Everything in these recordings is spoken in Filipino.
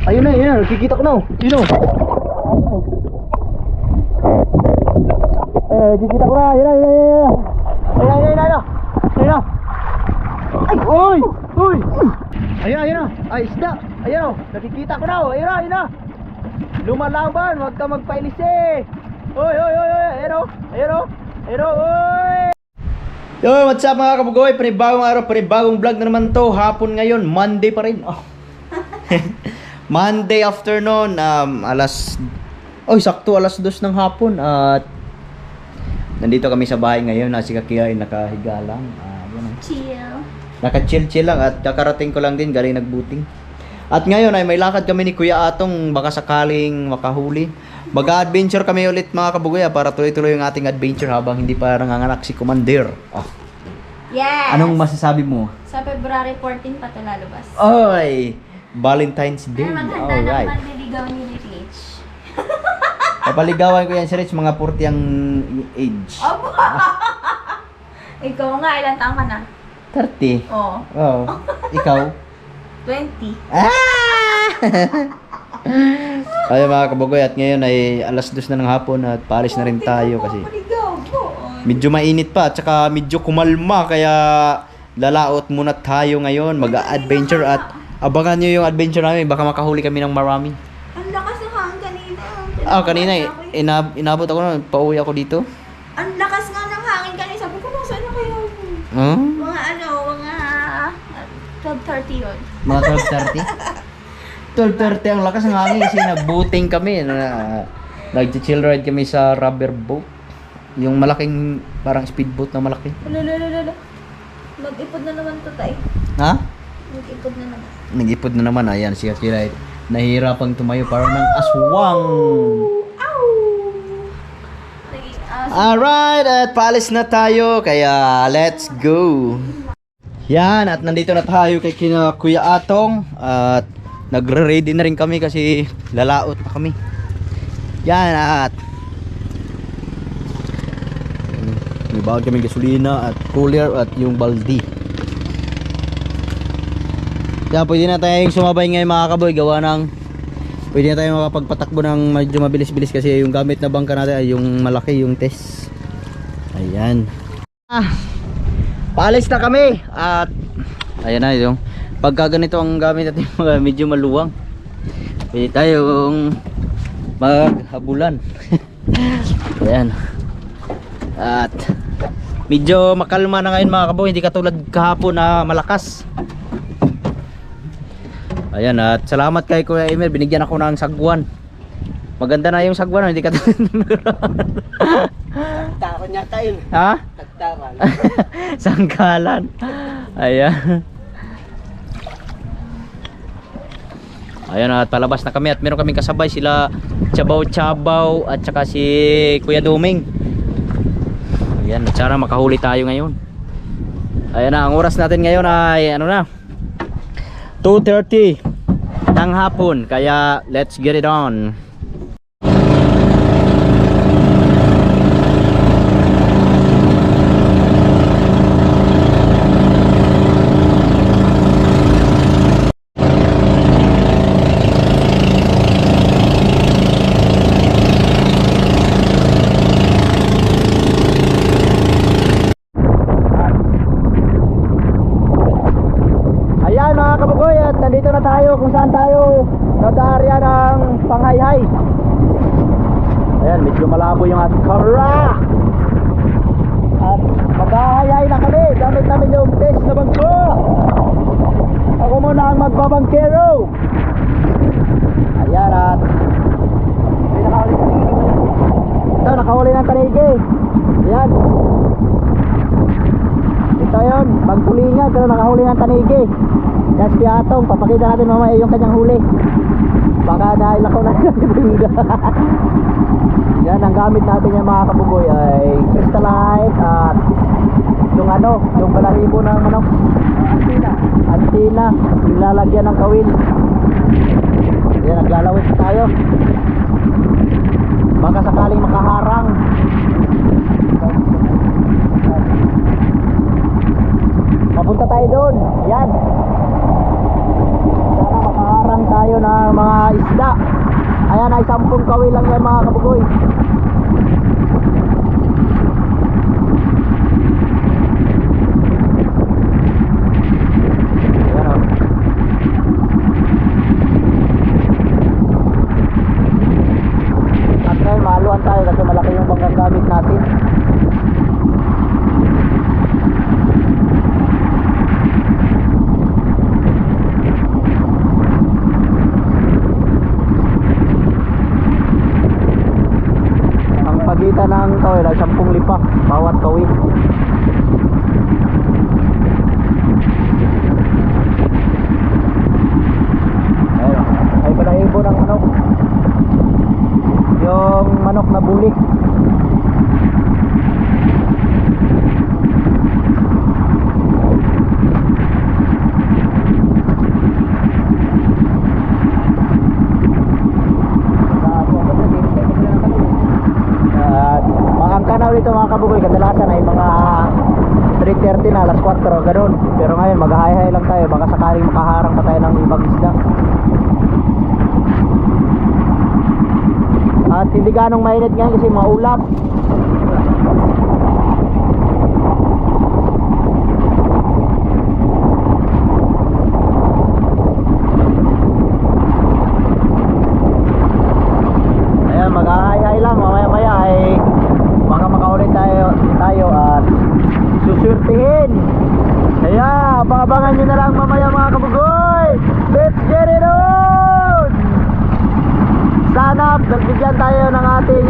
Ayun na, ayun na. Nakikita ko na. Yun o. Nakikita ko na. Ayun na, ayun na, ayun na. Ayun na, ayun na, ayun na. Ayun na. Ay! Uy! Uy! Ayun, ayun na. Ay, isda. Ayun o. Nakikita ko na. Ayun na, ayun na. Lumalaban. Huwag ka magpailis eh. Uy, uy, uy, uy. Ayun o. Ayun o. Ayun o. Uy! Yo, what's up mga kabugoy? Panibagong araw, panibagong vlog na naman to. Hapon ngayon, Monday pa rin. Oh. Monday afternoon, sakto alas 2 ng hapon. At nandito kami sa bahay ngayon. Si Kakia ay nakahiga lang. Chill. Naka-chill lang at kakarating ko lang din, galing nagbuting. At ngayon ay may lakad kami ni Kuya Atong, baka sakaling makahuli. Mag-adventure kami ulit mga kabugoy para tuloy-tuloy yung ating adventure habang hindi pa nanganganak si Commander. Oh. Yes! Anong masasabi mo? Sa February 14 pa ito lalabas. Oy! Valentine's Day. Maganda Alright. naman niligaw ni Rich. Papaligawan ko yan si Rich, mga 40 ang age. Opo! Ikaw nga, ilang taong ka na? 30. Oo. Oh. Ikaw? 20. Ay mga kabugoy, at ngayon ay alas 2 na ng hapon at paalis na rin tayo kasi medyo mainit pa at saka medyo kumalma, kaya lalaot muna tayo ngayon, mag-adventure at abangan nyo yung adventure namin, baka makahuli kami ng marami. Ang lakas ng hangin kanina. Kanina inabot ako na, pauwi ako dito. Ang lakas nga ng hangin kanina. Sabi ko, saan na kayo? Huh? Mga 12:30 yun. Mga 12:30? 12:30 ang lakas ng hangin kasi nagboating kami. Nag-chill ride kami sa rubber boat. Yung malaking, parang speedboat na malaki. Lala. Mag-ipod na naman to, tay. Ha? Mag-ipod na naman. Nag-ipod na naman. Ayan, si Akira nahihirapang tumayo parang ng aswang. Ow! Alright, at paalis na tayo. Kaya, let's go. Yan, at nandito na tayo kay Kuya Atong. At nagre-ready na rin kami kasi lalaot na kami. Yan, at may bawal kami gasolina at cooler at yung baldi. Kaya pwede na tayong sumabay ngayon mga kaboy, gawa ng pwede na tayong makapagpatakbo ng medyo mabilis-bilis kasi yung gamit na bangka natin ay yung malaki, yung test. Ayan. Paalis na kami at ayan na yung pagka ganito ang gamit natin medyo maluwang. Pwede tayong maghabulan. Ayan. At medyo makalma na ngayon mga kaboy, hindi katulad kahapon na malakas. Ayan, at salamat kay Kuya Emil, binigyan ako ng sagwan. Maganda na yung sagwan, hindi katulad Takon niya tayo. ha? Tagtaran. Sangkalan. Ayan. Ayan, at palabas na kami at meron kaming kasabay sila Chabaw at saka si Kuya Duming. Ayan, at sana makahuli tayo ngayon. Ayan na, ang oras natin ngayon ay ano na, 2:30 ng hapon, kaya let's get it on. Nandito na tayo kung saan tayo nag-aarya ng panghayhay. Ayan, medyo malabo yung ating camera. At mag-ahayhay na kami gamit namin yung test na bangko. Ako muna ang magbabangkero. Ayan, at ito, nakahuli ng tanigi. Ayan, ito yun, bangkulingan, pero nakahuli ng tanigi. Yan si Atong, papakita natin mamaya yung kanyang huli. Baka dahil ako na yan, ang gamit natin yung mga kabugoy ay crystallite at yung yung balahibo ng antina, nilalagyan ng kawil. Yan, naglalawit tayo. Baka sakaling makaharang. Mapunta tayo doon. Yan. Sana makaharang tayo ng mga isda. Ayan ay 10 kawil lang yan mga kabugoy. Ayan, oh. At ngayon mahaluan tayo kasi malaki yung banggang gamit natin. Pagitan ng kawil ay 10 lipa bawat kawil. Ayun, ay palahibo ng manok. Yung manok na bulik. Dito mga kabugoy, kadalasan ay mga 3:30 na, alas 4, ganun. Pero ngayon mag-hi-hi lang tayo, baka sakaling makaharang pa tayo ng ibang isda. At hindi ganong mainit ngayon kasi maulap. Ayan, mag-hi-hi lang, mamaya-maya ay baka makaulit tayo at susurtihin. Kaya abang-abangan nyo na lang mamaya mga kabugoy. Let's get it on! Sana nagbigyan tayo ng ating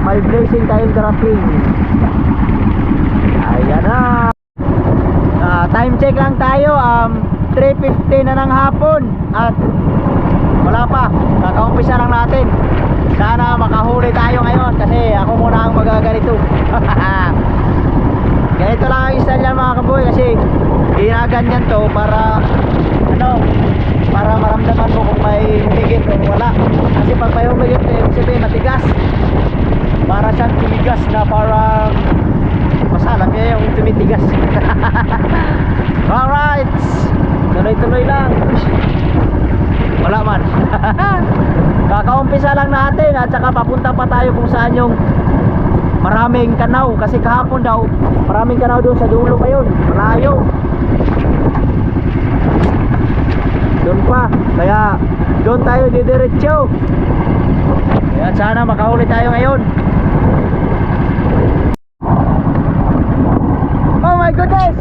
may blessing tayong darating. Ayan na. Time check lang tayo, 3:50 na ng hapon. At wala pa, kakaumpisa lang natin. Sana makahuli tayo ngayon kasi ako muna ang magaganito. Ganito lang ang style yan mga kaboy kasi ginaganyan to para para maramdaman mo kung may humigit o wala. Kasi pag may humigit ibig sabihin matigas. Para siyang tumigas na parang masalam niya yung tumitigas. Alright, tuloy-tuloy lang. Wala man. Kakaumpisa lang natin at saka papunta pa tayo kung saan yung maraming kanaw. Kasi kahapon daw maraming kanaw doon sa dulo pa yun, malayo. Doon pa, kaya doon tayo didiretso. Kaya sana makahuli tayo ngayon. Oh my goodness,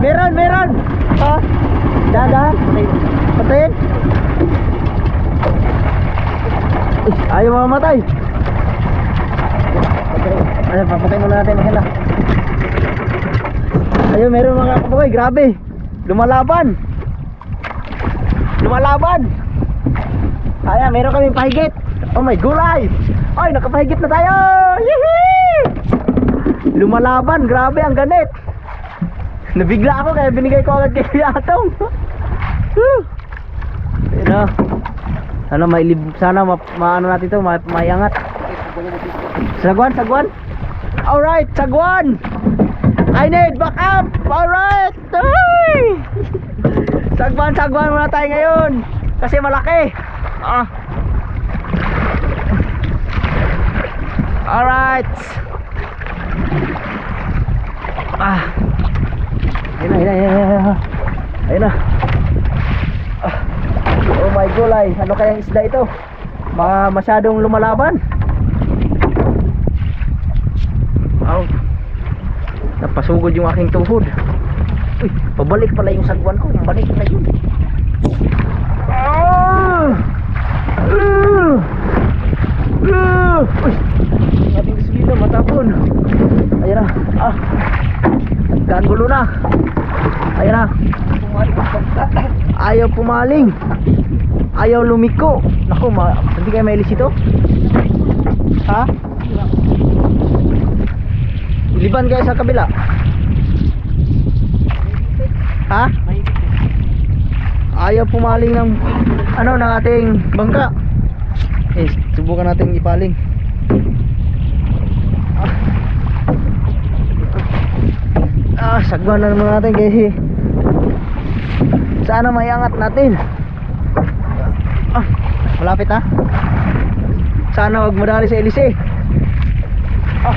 meron ha? Dahan, patayin. Ayaw mamatay. Ayun, papatay muna natin mahila. Ayun, meron mga kapoy, grabe. Lumalaban. Ayan, meron kaming pahigit. Oh my gulay. Ay, nakapahigit na tayo. Yehey! Lumalaban, grabe ang ganit. Nabigla ako kaya binigay ko agad kay Atong. Ayun na. Sana maano natin ito, maiangat. Sagwan. Alright, sagwan. I need backup. Alright. Sagwan muna tayo ngayon. Kasi malaki. Alright. Ayun na. Oh my gulay, ano kayang isda ito? Masyadong lumalaban. Napasugod yung aking tuhod. Uy, pabalik pala yung sagwan ko. Balik na yun. Uy, ating disgila matapon. Ayan na. Nagkagulo na. Ayan na. Ayaw pumaling. Ayaw lumiko. Naku, hindi kayo mailis ito? Ha? Liban kayo sa kabila. Ha? Ayaw pumaling ng ng ating bangka. Subukan natin ipaling. Sagwan na naman natin kasi sana maiangat natin. Malapit na. Sana wag madali sa Elise. Ah,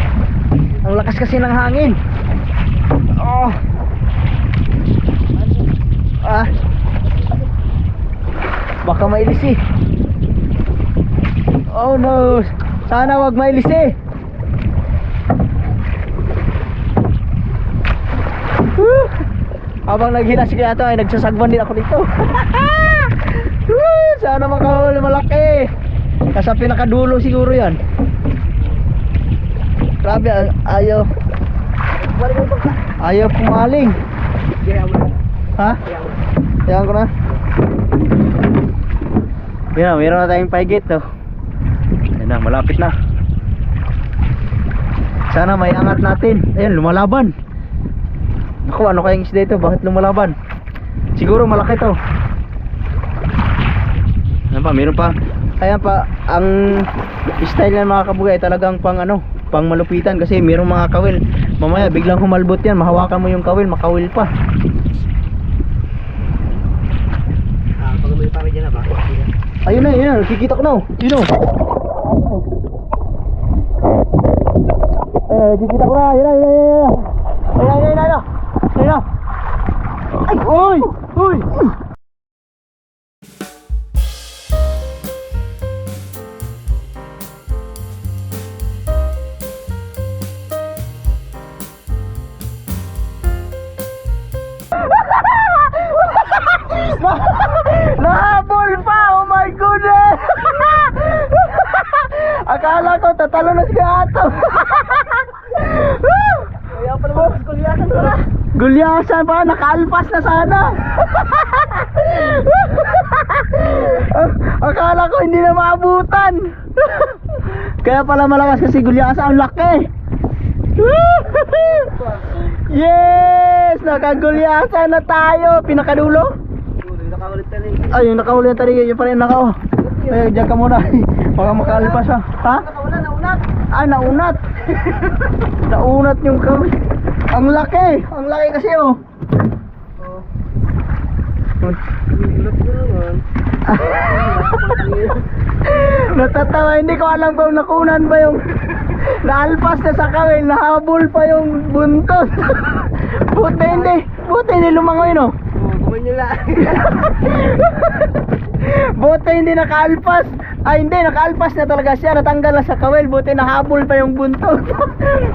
ang lakas kasi ng hangin. Oh. Ah. Baka mailisi. Oh no. Sana wag mailisi. Habang naghila si Kuya Atong ay nagsasagwan din ako dito. Sana makahuli malaki. Nasa pinakadulo siguro yan. Grabe, ayaw. Ayaw pumaling. Ha? Ayan ko na. Yan, meron na tayong paigit to. Ayan na, malapit na. Sana may angat natin. Ayan, lumalaban. Naku, ano kayang isda ito? Bakit lumalaban? Siguro malaki to. Ano pa, meron pa. Kaya pa, ang style ng mga kabugay talagang pang ano, pang malupitan kasi merong mga kawil. Mamaya biglang humalbot yan, mahawakan mo yung kawil, makawil pa. Pag may pare dyan na ba? Ayun na, nakikita ko na. Yun o. Nakikita ko na, yun na. Ayun na. Ay, uy! Nahabol pa! Oh my goodness! Akala ko tatalo na si Ato. Kaya pala mo, gulyasan pala. Gulyasan pa, nakaalpas na sana. Akala ko hindi na maabutan. Kaya pala malakas kasi gulyasan, ang laki. Yes! Nakagulyasan na tayo. Pinakadulo? Nakaulit na rin. Ay, yung nakahuli na tayo, yung pa rin naka. Ay, diyan ka muna. Baka makaalpas ha. Ha? Naunat. Ay, naunat. Naunat yung kawil. Ang laki kasi oh. Ulat mo naman. Natatawa, hindi ko alam kung nakunan ba yung naalpas na sa kawil, nahabol pa yung buntot. Buti hindi lumangoy no. Kumanyo lang. Buti hindi nakaalpas. Ay hindi, nakaalpas na talaga siya, natanggal na sa kawil, buti nahabol pa yung buntot.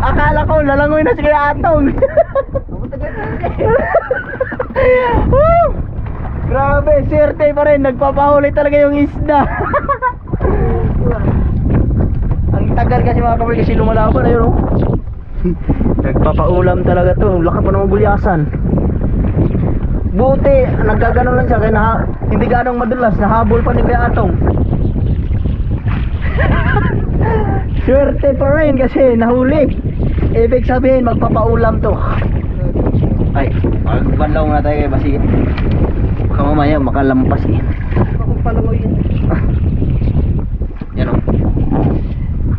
Akala ko lalangoy na si Kuya Atong. Woo! Grabe, swerte pa rin, nagpapahuli talaga yung isda. Ang tagal kasi mga kapatid kasi lumalaban, ayun oh. Nagpapaulam talaga to, laki pa ng gulyasan. Buti, nagkaganon lang siya kaya hindi ganong madulas, nahabol pa ni Kuya Atong. Swerte pa rin kasi nahuli. Ibig sabihin magpapaulam to. Ay, magbanlaw na tayo kaya basi baka mamaya makalampas eh. Bakit pala mo yun? Yan o.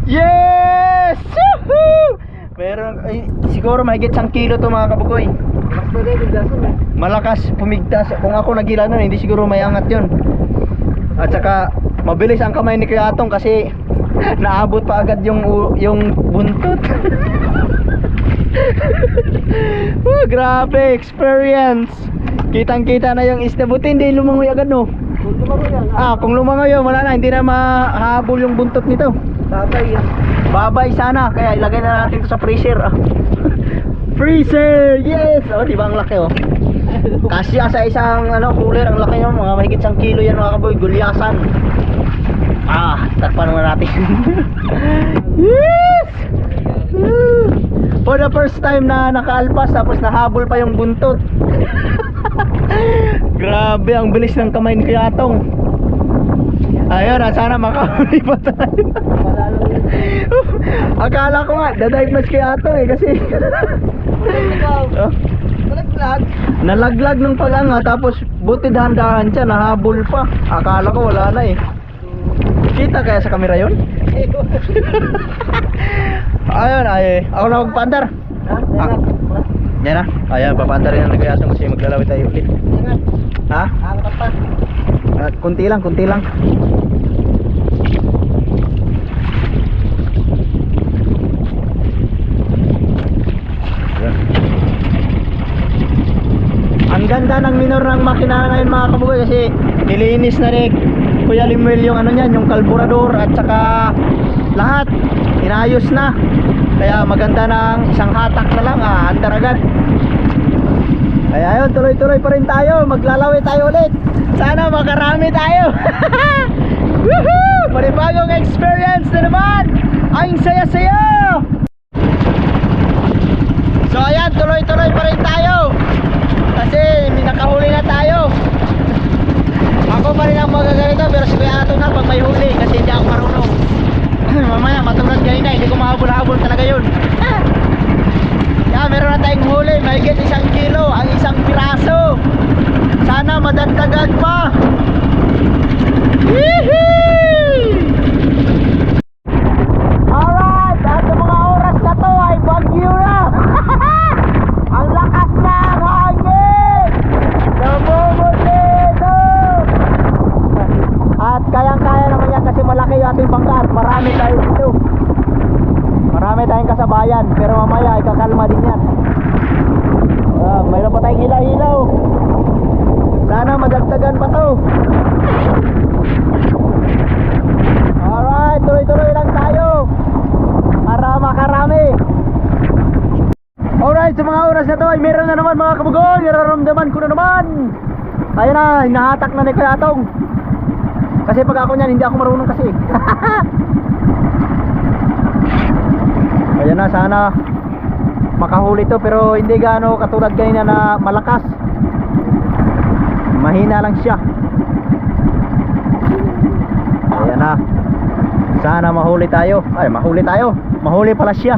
Yes! Woohoo! Meron, ay, siguro mahigit 1 kilo to mga kabukoy. Mas bagay yung gason eh. Malakas pumigtas. Kung ako nagila nun, hindi siguro may angat yun. At saka mabilis ang kamay ni Kuya Atong kasi naabot pa agad yung buntot. Oh, grabe experience. Kitang kita na yung isda. Buti hindi lumangoy agad no. Kung lumangoy yan. Kung lumangoy yun, wala na, hindi na mahabol yung buntot nito. Babay yan. Babay sana, kaya ilagay na natin to sa freezer. Freezer! Yes! Oh, di ba ang laki oh. Kasya sa isang cooler, ang laki yun, mga mahigit 1 kilo yan mga kaboy, gulyasan. Takpan naman natin. Yes! For the first time na nakaalpas tapos nahabol pa yung buntot. Grabe, ang bilis ng kamay ni Kuya Atong. Ayun, sana makahuli pa tayo. Akala ko nga, dadive na si Kuya Atong eh kasi Malaglag. nalaglag nung paganga tapos buti dahan-dahan siya, nahabol pa. Akala ko wala na eh. Kita kaya sa kamera yun? Ayun, ako na magpandar. Yan na. Ayan, papandarin na Kuya Atong kasi maglalawit tayo ulit. Ha? Angkat pa. Kunti lang, kunti lang. Ayan. Ang ganda ng minor ng makina ngayon mga kabugoy, kasi nilinis na ni Kuya Limuel yung ano niyan, yung carburetor at saka lahat inayos na. Kaya maganda ng isang hatak na lang, andar agad. Kaya ayun, tuloy-tuloy pa rin tayo, maglalaway tayo ulit. Sana makarami tayo. Woohoo! Panibagong experience na naman. Ang saya-saya. So ayan, tuloy-tuloy pa rin tayo. Kasi may nakahuli na tayo. Ako pa rin ang magaganito, pero si Kuya Atong na pag may huli, kasi hindi ako marunong. Mamaya matulad kanina, hindi ko mahabol-habol talaga yun. Meron na tayong huli, mahigit 1 kilo ang isang piraso. Sana madagdagan pa. Alright, at sa mga oras na to ay bagyo na. Ang lakas na ang hangin. Namumulino. At kayang-kaya naman yan kasi malaki yung ating bangka. Marami tayo dito. Marami tayong kasabayan, pero mamaya ay kakalma din yan. Mayroon pa tayong hilaw-hilaw. Sana madagdagan pa to. Alright, tuloy-tuloy lang tayo para makarami. Alright, sa mga oras na to ay meron na naman mga kabugoy. Nararamdaman ko na naman. Ayun na, hinahatak na ni Kuya Atong. Kasi pag ako niyan, hindi ako marunong kasi. Ayan na, sana makahuli to, pero hindi gaano katulad kanina na malakas. Mahina lang siya. Ayan na, sana mahuli tayo. Ay, mahuli tayo. Mahuli pala siya.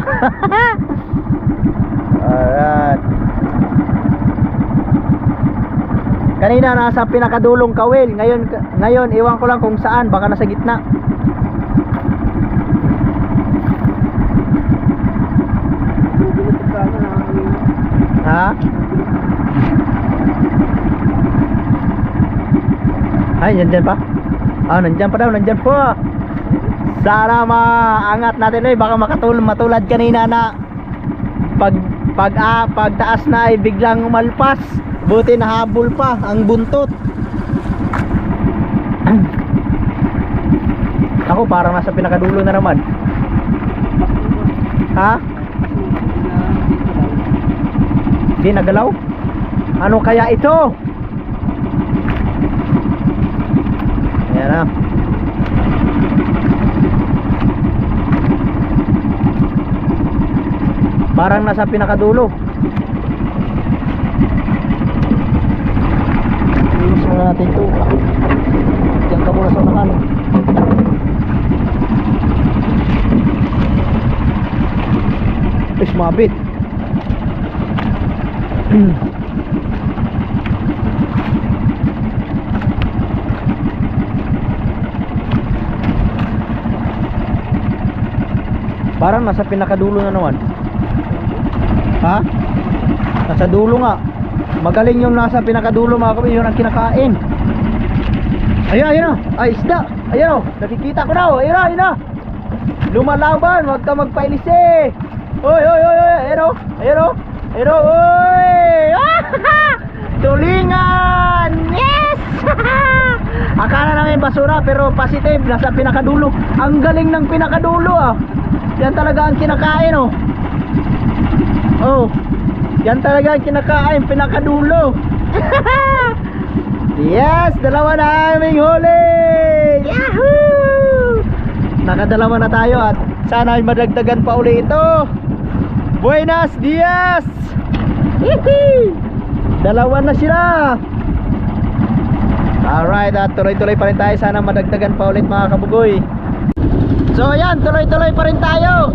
Alright. Kanina nasa pinakadulong kawil. Ngayon iwan ko lang kung saan. Baka nasa gitna. Ha? Ay, nandyan pa? Nandyan pa daw, nandyan po. Sana maangat natin eh. Baka matulad kanina na pagtaas na ay biglang umalpas. Buti nahabol pa ang buntot. Ako parang nasa pinakadulo na naman. Ha? Di nagalaw? Ano kaya ito? Ayan na. Parang nasa pinakadulo. Iwas muna natin ito. Diyan ka muna sa unahan. Is mabit. Parang nasa pinakadulo na naman. Ha? Nasa dulo nga. Magaling yung nasa pinakadulo mga kapatid. Yun ang kinakain. Ayun, ayun na. Ay, isda. Ayun o. Nakikita ko na o. Ayun na, ayun na. Lumalaban. Huwag ka magpailis eh. Oy, oy, oy, oy. Ayun o. Ayun o. Ayun o. Oy. Tulingan. Yes. Akala namin basura pero positive. Nasa pinakadulo. Ang galing ng pinakadulo ah. Yan talaga ang kinakain oh. Oh. Yan talaga ang kinakain, pinakadulo. Yes, dalawa na aming huli. Yahoo! Nakadalawa na tayo at sana ay madagdagan pa uli ito. Buenos dias. Dalawa na sila. Alright, at tuloy-tuloy pa rin tayo. Sana madagdagan pa ulit mga kabugoy. So ayan, tuloy-tuloy pa rin tayo.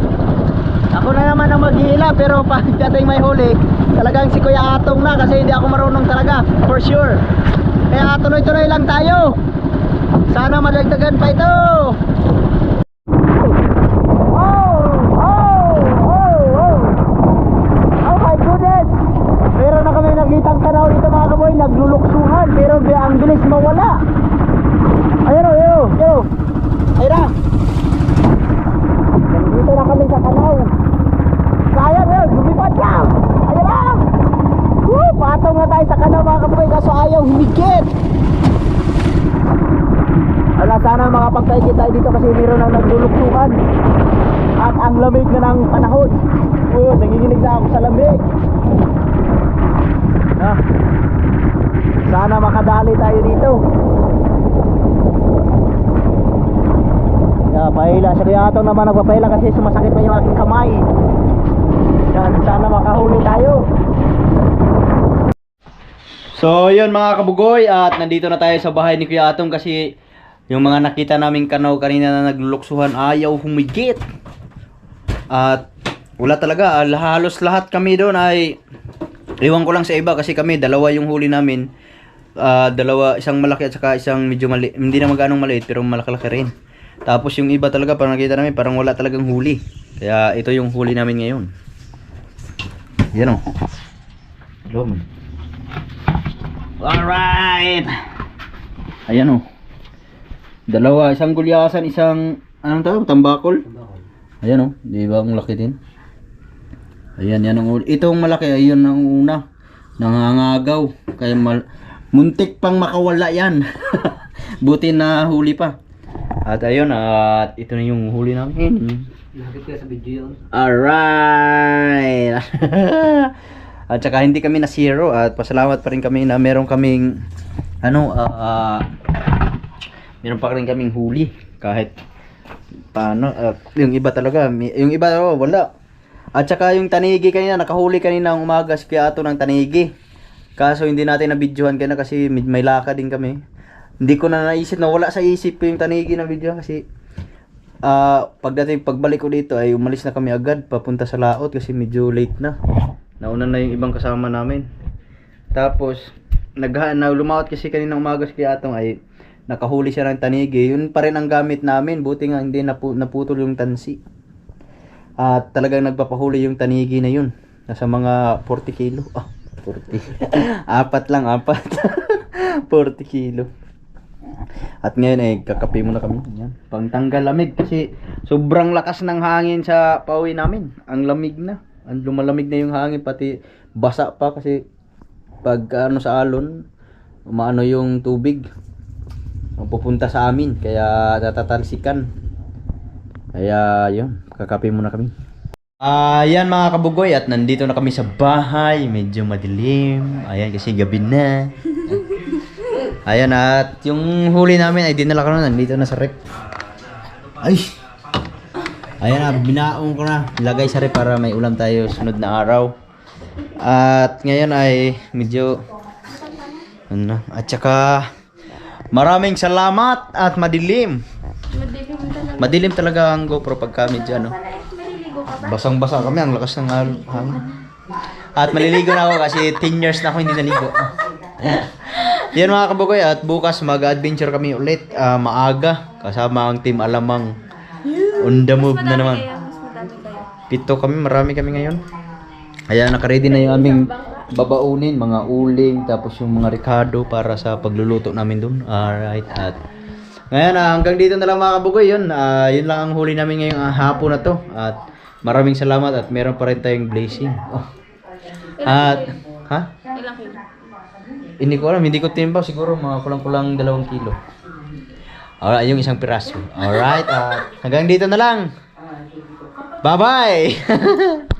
Ako na naman ang maghihila, pero pagdating may huli, talagang si Kuya Atong na, kasi hindi ako marunong talaga, for sure. Kaya tuloy-tuloy lang tayo. Sana madagdagan pa ito. Oh my goodness. Meron na kami nakitang tanaw dito mga kaboy, nagluluksuhan, pero ang bilis mawala. sana makapagtaigit tayo dito kasi meron na nagluluksukan. At ang lamig na ng panahon. Nanginginig na ako sa lamig. Sana makadali tayo dito. Pahila sa kaya atong naman nagpapahila kasi sumasakit pa yung aking kamay. Sana makahuli tayo. So yun mga kabugoy, at nandito na tayo sa bahay ni Kuya Atong kasi yung mga nakita naming kanaw kanina na nagluluksuhan ayaw humigit. At wala talaga, halos lahat kami doon ay iwan ko lang sa iba kasi kami dalawa yung huli namin. Dalawa, isang malaki at saka isang medyo maliit. Hindi naman ganong maliit pero malaki-laki rin. Tapos yung iba talaga parang nakita namin parang wala talagang huli. Kaya ito yung huli namin ngayon. Yan o. Hello man. Alright. Ayan o. Dalawa, isang gulyasan, isang anong tawag? Tambakol. Ayan o, di ba ang laki din? Ayan, yan ang itong malaki, ayun ang una. Nangangagaw. Kaya muntik pang makawala yan. Buti na huli pa. At ayun, at ito na yung huli namin. Nakikita sa video yun. Alright. At saka hindi kami na zero at pasalamat pa rin kami na meron kaming meron pa rin kaming huli kahit paano. Yung iba talaga, yung iba wala. At saka yung tanigi kanina, nakahuli kanina ng umaga si Kuya Ato ng tanigi. Kaso hindi natin na-videohan kanina kasi may lakad din kami. Hindi ko na naisip, nawala sa isip ko yung tanigi na video kasi pagbalik ko dito ay umalis na kami agad papunta sa laot kasi medyo late na. Nauna na yung ibang kasama namin. Tapos lumawat kasi kanina umaga si Kuya Atong ay nakahuli siya ng tanigi. Yun pa rin ang gamit namin. Buti nga hindi naputol yung tansi. At talagang nagpapahuli yung tanigi na yun. Nasa mga 40 kilo. 40. Apat. 40 kilo. At ngayon ay kakape muna kami. Yan. Pangtanggal lamig kasi sobrang lakas ng hangin sa pauwi namin. Ang lamig na. Ang lumalamig na yung hangin pati basa pa kasi pag sa alon umaano yung tubig pupunta sa amin kaya natatalsikan. Kaya yun, kakape muna kami. Ayan mga kabugoy, at nandito na kami sa bahay. Medyo madilim. Ayan kasi gabi na. Ayan, at yung huli namin ay dinala ko na, nandito na sa rep. Ay! Ayan na, binaong ko na. Ilagay sa rep para may ulam tayo sunod na araw. At ngayon ay medyo at saka maraming salamat at madilim. Madilim talaga ang GoPro pagka medyo basang-basa kami, ang lakas ng hangin. At maliligo na ako kasi 10 years na ako hindi naligo. Yan mga kabugoy, at bukas mag-adventure kami ulit maaga kasama ang Team Alamang. On the move na naman. 7 kami, marami kami ngayon. Kaya naka-ready na yung aming babaunin, mga uling, tapos yung mga ricado para sa pagluluto namin dun. Alright, at ngayon hanggang dito na lang mga kabugoy. Yun lang ang huli namin ngayong hapon na to. At maraming salamat at meron pa rin tayong blessing. At Ilang kilo? hindi ko alam, hindi ko timba, siguro mga kulang-kulang 2 kilo. Alright, yung isang piraso. Alright, hanggang dito na lang. Bye-bye!